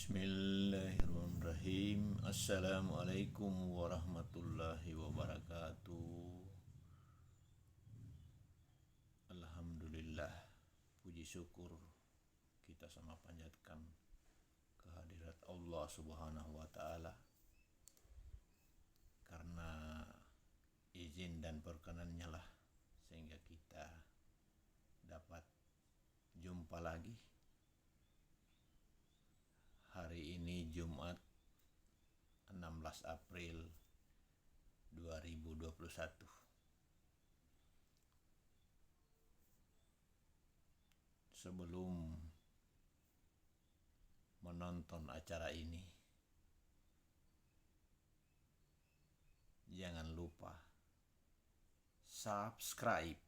Bismillahirrahmanirrahim. Assalamualaikum warahmatullahi wabarakatuh. Alhamdulillah, puji syukur kita sama panjatkan kehadirat Allah Subhanahu wa taala, karena izin dan perkenannya lah sehingga kita dapat jumpa lagi. Hari ini Jumat 16 April 2021. Sebelum menonton acara ini, jangan lupa subscribe,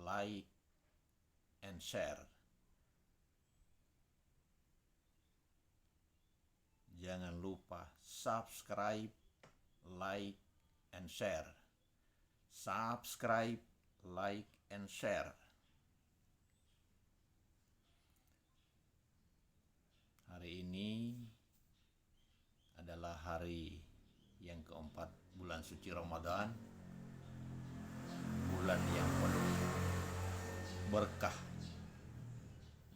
like, and share. Jangan lupa subscribe, like, and share. Subscribe, like, and share. Hari ini adalah hari yang keempat bulan suci Ramadan, bulan yang penuh berkah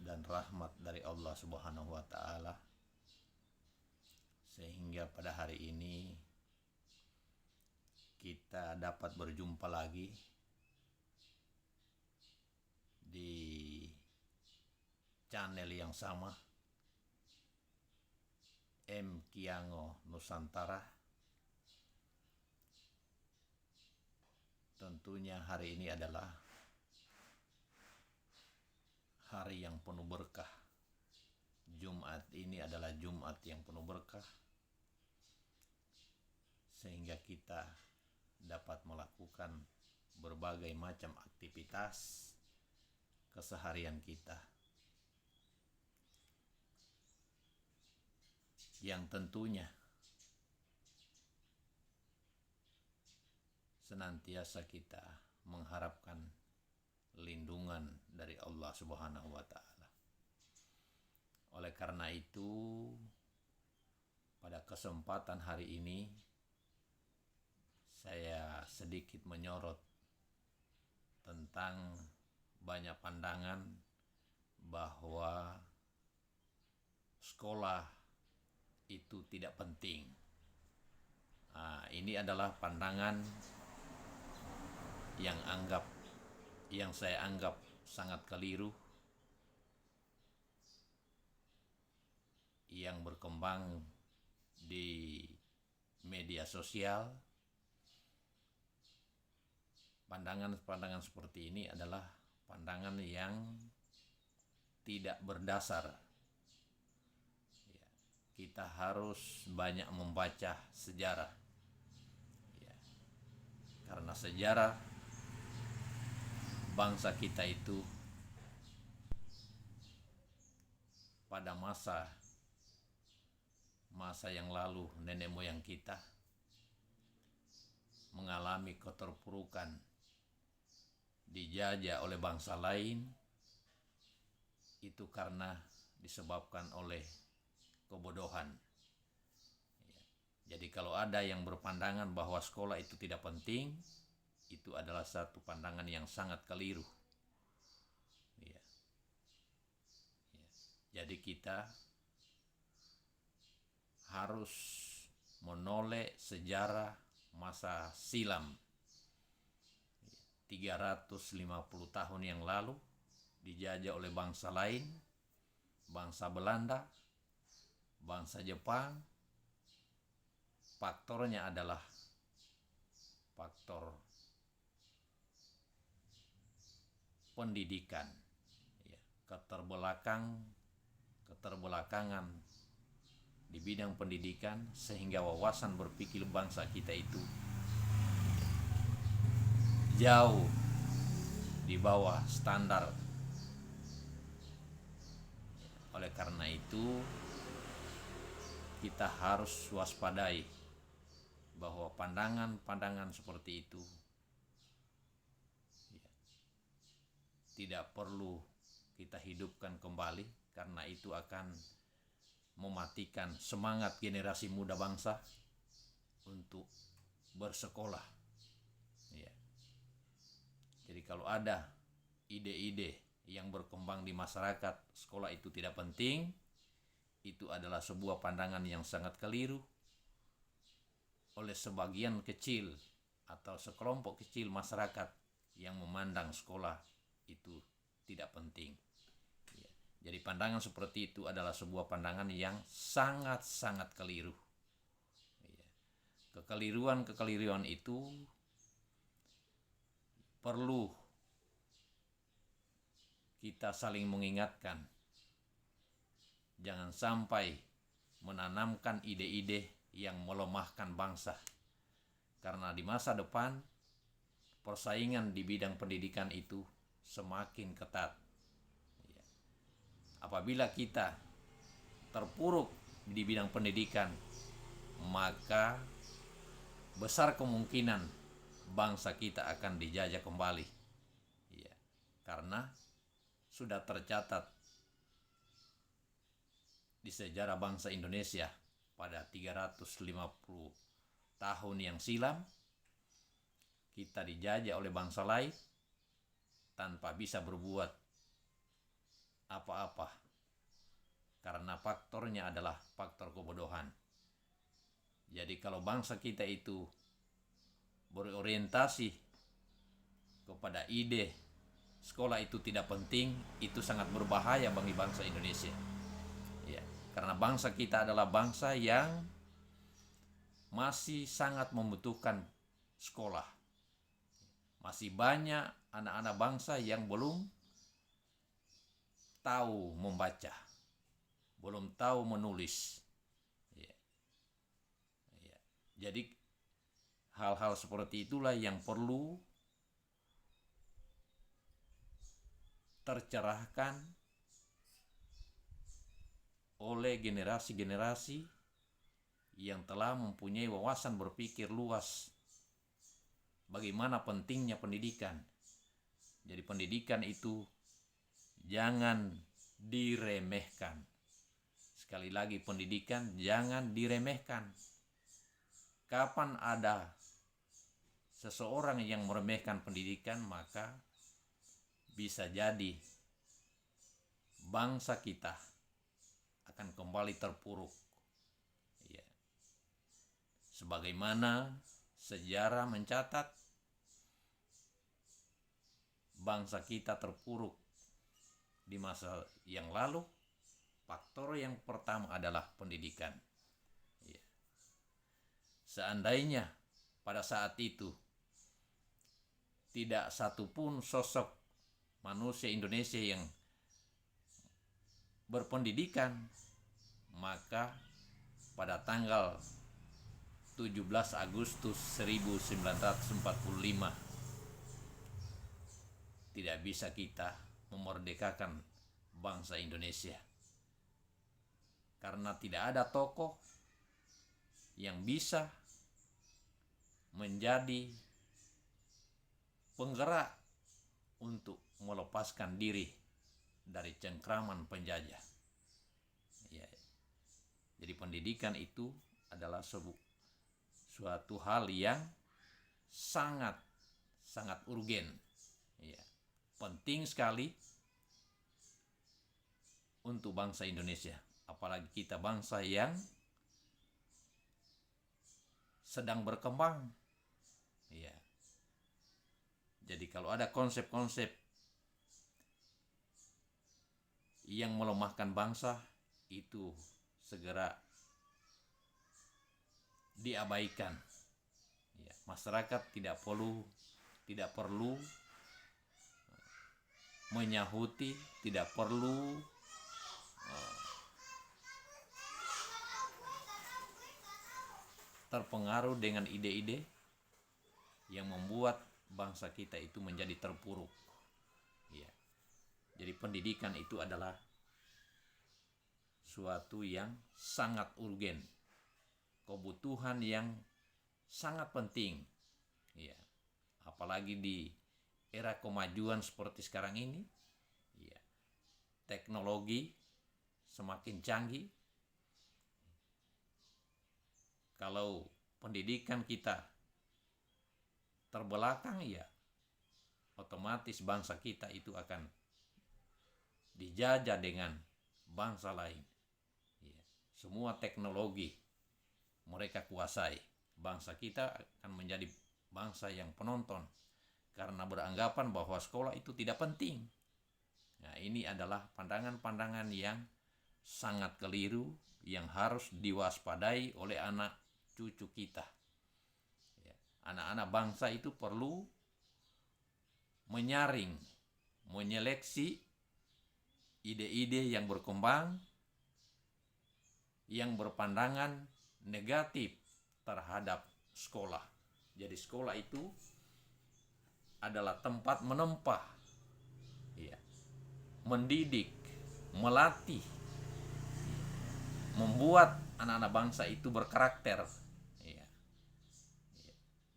dan rahmat dari Allah Subhanahu wa taala, sehingga pada hari ini kita dapat berjumpa lagi di channel yang sama, M Kiango Nusantara. Tentunya hari ini adalah hari yang penuh berkah. Jumat ini adalah Jumat yang penuh berkah, sehingga kita dapat melakukan berbagai macam aktivitas keseharian kita, yang tentunya senantiasa kita mengharapkan lindungan dari Allah Subhanahu wa taala. Oleh karena itu, pada kesempatan hari ini saya sedikit menyorot tentang banyak pandangan bahwa sekolah itu tidak penting. Ini adalah pandangan yang saya anggap sangat keliru, yang berkembang di media sosial. Pandangan-pandangan seperti ini adalah pandangan yang tidak berdasar. Kita harus banyak membaca sejarah, karena sejarah bangsa kita itu pada masa yang lalu, nenek moyang kita mengalami keterpurukan, dijajah oleh bangsa lain, itu karena disebabkan oleh kebodohan. Jadi kalau ada yang berpandangan bahwa sekolah itu tidak penting, itu adalah satu pandangan yang sangat keliru. Jadi kita harus menoleh sejarah masa silam 350 tahun yang lalu, dijajah oleh bangsa lain, bangsa Belanda, bangsa Jepang. Faktornya adalah faktor pendidikan, keterbelakangan di bidang pendidikan, sehingga wawasan berpikir bangsa kita itu jauh di bawah standar. Oleh karena itu, kita harus waspadai bahwa pandangan-pandangan seperti itu tidak perlu kita hidupkan kembali, karena itu akan mematikan semangat generasi muda bangsa untuk bersekolah. Ya. Jadi kalau ada ide-ide yang berkembang di masyarakat, sekolah itu tidak penting, itu adalah sebuah pandangan yang sangat keliru oleh sebagian kecil atau sekelompok kecil masyarakat yang memandang sekolah itu tidak penting. Ya. Jadi pandangan seperti itu adalah sebuah pandangan yang sangat-sangat keliru. Ya. Kekeliruan itu perlu kita saling mengingatkan. Jangan sampai menanamkan ide-ide yang melemahkan bangsa. Karena di masa depan persaingan di bidang pendidikan itu semakin ketat. Ya. Apabila kita terpuruk di bidang pendidikan, maka besar kemungkinan bangsa kita akan dijajah kembali. Ya. Karena sudah tercatat di sejarah bangsa Indonesia pada 350 tahun yang silam, kita dijajah oleh bangsa lain tanpa bisa berbuat apa-apa, karena faktornya adalah faktor kebodohan. Jadi kalau bangsa kita itu berorientasi kepada ide sekolah itu tidak penting, itu sangat berbahaya bagi bangsa Indonesia. Ya, karena bangsa kita adalah bangsa yang masih sangat membutuhkan sekolah. Masih banyak anak-anak bangsa yang belum tahu membaca, belum tahu menulis. Ya. Ya. Jadi hal-hal seperti itulah yang perlu tercerahkan oleh generasi-generasi yang telah mempunyai wawasan berpikir luas bagaimana pentingnya pendidikan. Jadi pendidikan itu jangan diremehkan. Sekali lagi, pendidikan jangan diremehkan. Kapan ada seseorang yang meremehkan pendidikan, maka bisa jadi bangsa kita akan kembali terpuruk. Ya. Sebagaimana sejarah mencatat, bangsa kita terpuruk di masa yang lalu. Faktor yang pertama adalah pendidikan. Ya. Seandainya pada saat itu tidak satupun sosok manusia Indonesia yang berpendidikan, maka pada tanggal 17 Agustus 1945 tidak bisa kita memerdekakan bangsa Indonesia. Karena tidak ada tokoh yang bisa menjadi penggerak untuk melepaskan diri dari cengkraman penjajah. Ya. Jadi pendidikan itu adalah suatu hal yang sangat urgen. Ya. Penting sekali untuk bangsa Indonesia. Apalagi kita bangsa yang sedang berkembang. Ya. Jadi kalau ada konsep-konsep yang melemahkan bangsa, itu segera diabaikan. Ya, masyarakat tidak perlu menyahuti, tidak perlu terpengaruh dengan ide-ide yang membuat bangsa kita itu menjadi terpuruk. Ya. Jadi pendidikan itu adalah suatu yang sangat urgen, kebutuhan yang sangat penting. Ya. Apalagi di era kemajuan seperti sekarang ini, ya, teknologi semakin canggih, Kalau pendidikan kita terbelakang, ya otomatis bangsa kita itu akan dijajah dengan bangsa lain. Ya, semua teknologi mereka kuasai. Bangsa kita akan menjadi bangsa yang penonton karena beranggapan bahwa sekolah itu tidak penting. Nah, ini adalah pandangan-pandangan yang sangat keliru yang harus diwaspadai oleh anak cucu kita. Ya, anak-anak bangsa itu perlu menyaring, menyeleksi ide-ide yang berkembang, yang berpandangan negatif terhadap sekolah. Jadi sekolah itu adalah tempat menempah, ya, mendidik, melatih, membuat anak-anak bangsa itu berkarakter. Ya.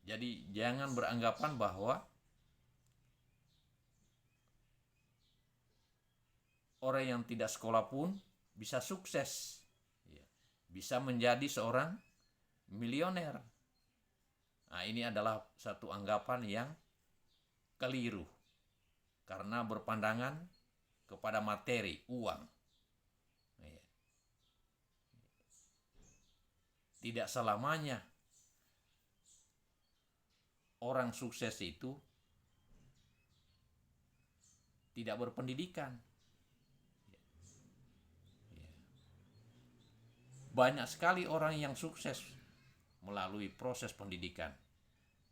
Jadi jangan beranggapan bahwa orang yang tidak sekolah pun bisa sukses, ya, bisa menjadi seorang milioner. Nah, ini adalah satu anggapan yang keliru karena berpandangan kepada materi, uang. Ya. Tidak selamanya orang sukses itu tidak berpendidikan. Banyak sekali orang yang sukses melalui proses pendidikan.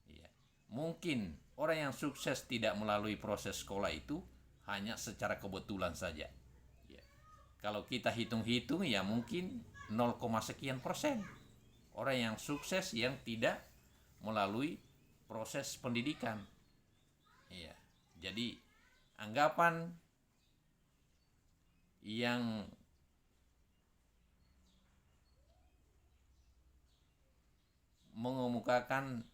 Ya. Mungkin orang yang sukses tidak melalui proses sekolah itu hanya secara kebetulan saja. Ya. Kalau kita hitung-hitung, ya mungkin 0, sekian persen orang yang sukses yang tidak melalui proses pendidikan. Ya. Jadi anggapan yang mengemukakan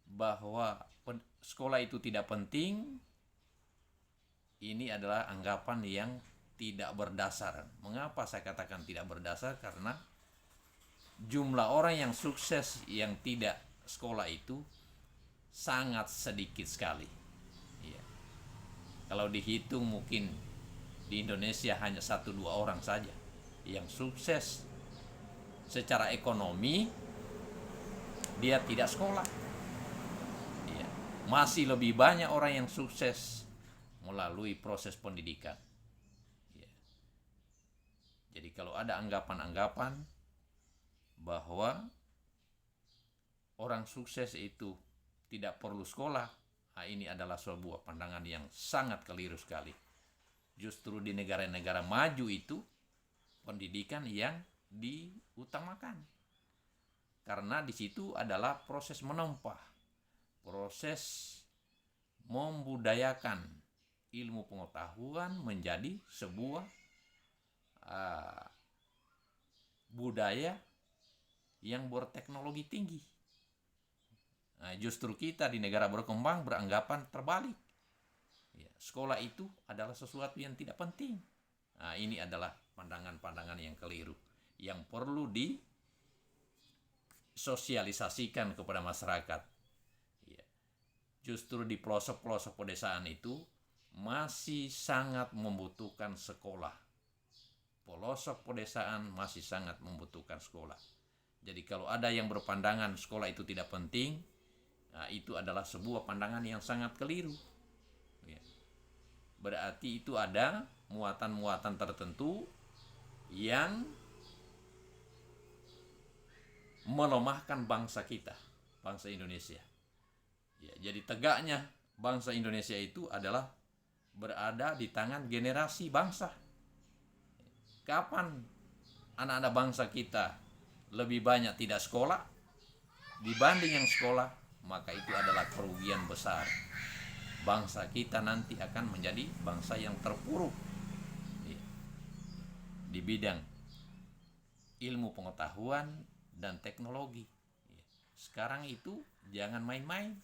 bahwa sekolah itu tidak penting, ini adalah anggapan yang tidak berdasar. Mengapa saya katakan tidak berdasar? Karena jumlah orang yang sukses yang tidak sekolah itu sangat sedikit sekali. Ya. Kalau dihitung mungkin di Indonesia hanya 1-2 orang saja yang sukses secara ekonomi, dia tidak sekolah. Ya. Masih lebih banyak orang yang sukses melalui proses pendidikan. Ya. Jadi kalau ada anggapan-anggapan bahwa orang sukses itu tidak perlu sekolah, nah ini adalah sebuah pandangan yang sangat keliru sekali. Justru di negara-negara maju itu pendidikan yang diutamakan. Karena di situ adalah proses menempah, proses membudayakan ilmu pengetahuan menjadi sebuah budaya yang berteknologi tinggi. Nah, justru kita di negara berkembang beranggapan terbalik. Ya, sekolah itu adalah sesuatu yang tidak penting. Nah, ini adalah pandangan-pandangan yang keliru yang perlu disosialisasikan kepada masyarakat. Ya, justru di pelosok-pelosok pedesaan itu masih sangat membutuhkan sekolah. Pelosok pedesaan masih sangat membutuhkan sekolah. Jadi kalau ada yang berpandangan sekolah itu tidak penting, nah itu adalah sebuah pandangan yang sangat keliru. Ya. Berarti itu ada muatan-muatan tertentu yang melemahkan bangsa kita, bangsa Indonesia. Ya, jadi tegaknya bangsa Indonesia itu adalah berada di tangan generasi bangsa. Kapan anak-anak bangsa kita lebih banyak tidak sekolah dibanding yang sekolah, maka itu adalah kerugian besar. Bangsa kita nanti akan menjadi bangsa yang terpuruk di bidang ilmu pengetahuan dan teknologi. Sekarang itu jangan main-main,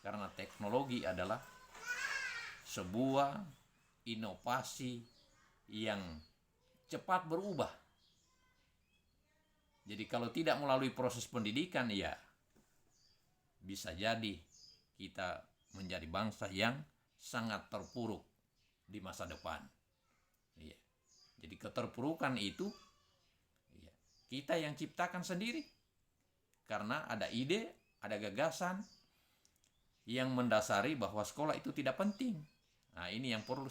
karena teknologi adalah sebuah inovasi yang cepat berubah. Jadi kalau tidak melalui proses pendidikan, ya bisa jadi kita menjadi bangsa yang sangat terpuruk di masa depan. Iya. Jadi keterpurukan itu ya, kita yang ciptakan sendiri. Karena ada ide, ada gagasan yang mendasari bahwa sekolah itu tidak penting. Nah, ini yang perlu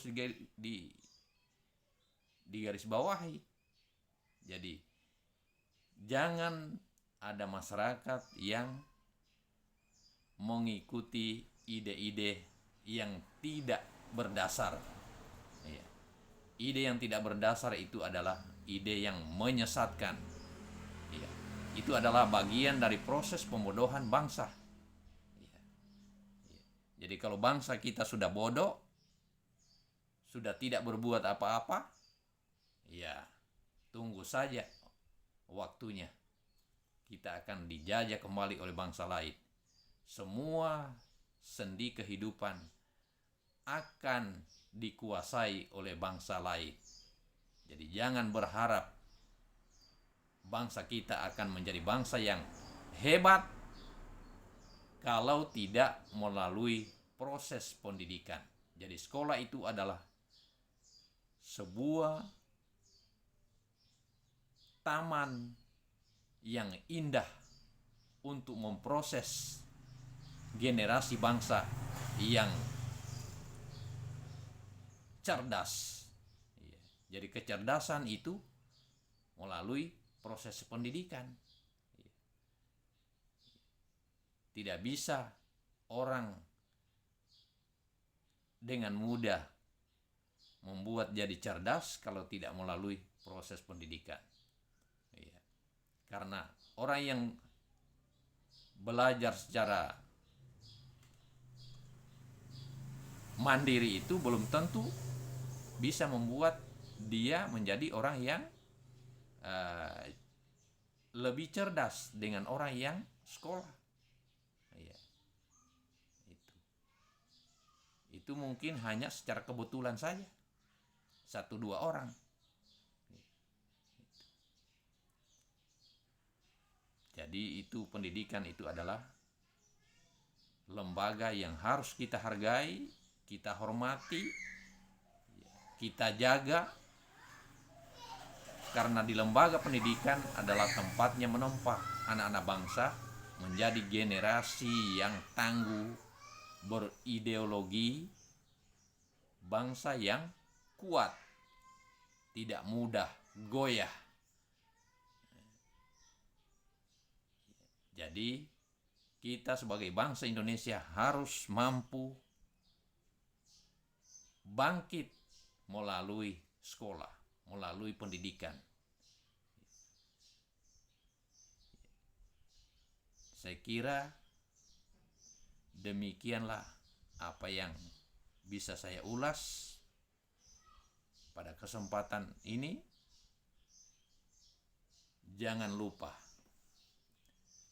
digarisbawahi. Jadi jangan ada masyarakat yang mengikuti ide-ide yang tidak berdasar. Ya. Ide yang tidak berdasar itu adalah ide yang menyesatkan. Ya. Itu adalah bagian dari proses pembodohan bangsa. Ya. Ya. Jadi kalau bangsa kita sudah bodoh, sudah tidak berbuat apa-apa, ya tunggu saja waktunya. Kita akan dijajah kembali oleh bangsa lain. Semua sendi kehidupan akan dikuasai oleh bangsa lain. Jadi jangan berharap bangsa kita akan menjadi bangsa yang hebat kalau tidak melalui proses pendidikan. Jadi sekolah itu adalah sebuah taman yang indah untuk memproses generasi bangsa yang cerdas. Jadi kecerdasan itu melalui proses pendidikan. Tidak bisa orang dengan mudah membuat jadi cerdas kalau tidak melalui proses pendidikan. Karena orang yang belajar secara mandiri itu belum tentu bisa membuat dia menjadi orang yang lebih cerdas dengan orang yang sekolah. Ya. Itu mungkin hanya secara kebetulan saja, 1-2 orang. Jadi itu pendidikan itu adalah lembaga yang harus kita hargai, kita hormati, kita jaga. Karena di lembaga pendidikan adalah tempatnya menempa anak-anak bangsa menjadi generasi yang tangguh, berideologi, bangsa yang kuat, tidak mudah goyah. Jadi kita sebagai bangsa Indonesia harus mampu bangkit melalui sekolah, melalui pendidikan. Saya kira demikianlah apa yang bisa saya ulas pada kesempatan ini. Jangan lupa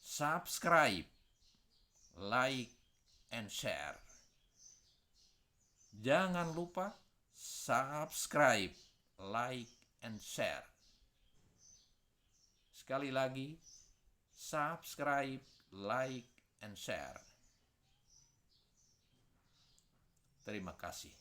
subscribe, like, and share. Jangan lupa subscribe, like, and share. Sekali lagi, subscribe, like, and share. Terima kasih.